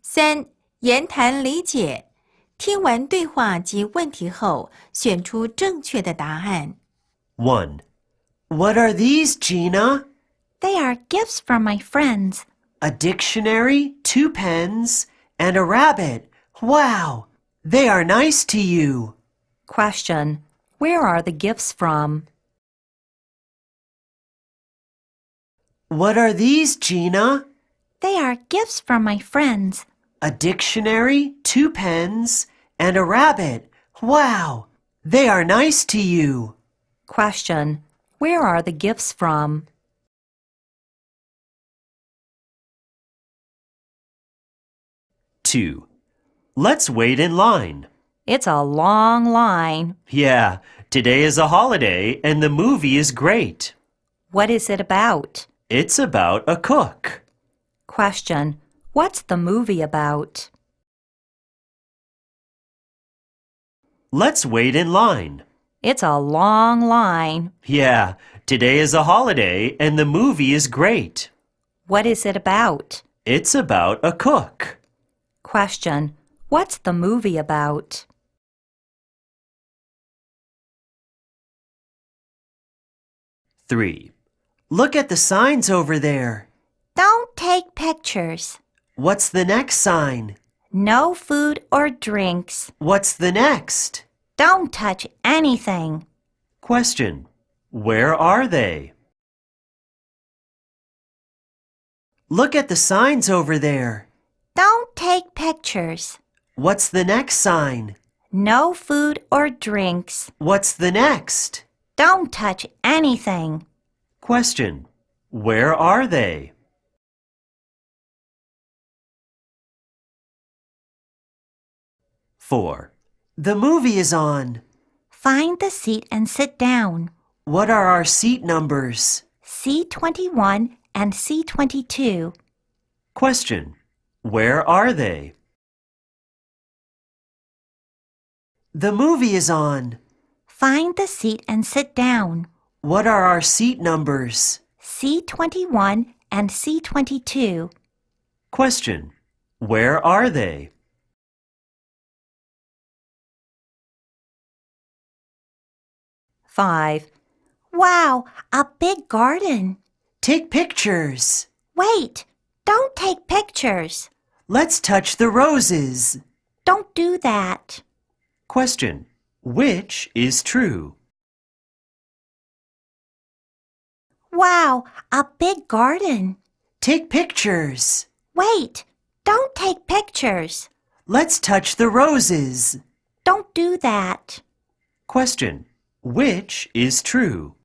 3. 言谈理解。听完对话及问题后，选出正确的答案。1. What are these, Gina? They are gifts from my friends. A dictionary, 2 pens, and a rabbit. Wow! They are nice to you. Question: Where are the gifts from? What are these, Gina? They are gifts from my friends. A dictionary, 2 pens, and a rabbit. Wow! They are nice to you. Question: Where are the gifts from? Two. Let's wait in line. It's a long line. Yeah, today is a holiday and the movie is great. What is it about? It's about a cook. Question: What's the movie about? Let's wait in line. It's a long line. Yeah, today is a holiday and the movie is great. What is it about? It's about a cook. Question: What's the movie about? Three. Look at the signs over there. Don't take pictures. What's the next sign? No food or drinks. What's the next? Don't touch anything. Question. Where are they? Look at the signs over there. Don't take pictures. What's the next sign? No food or drinks. What's the next? Don't touch anything. Question. Where are they? Four. The movie is on. Find the seat and sit down. What are our seat numbers? C21 and C22. Question. Where are they? The movie is on. Find the seat and sit down. What are our seat numbers? C21 and C22. Question. Where are they? Five. Wow, a big garden. Take pictures. Wait, don't take pictures. Let's touch the roses. Don't do that. Question. Which is true? Wow, a big garden. Take pictures. Wait, don't take pictures. Let's touch the roses. Don't do that. Question. Which is true?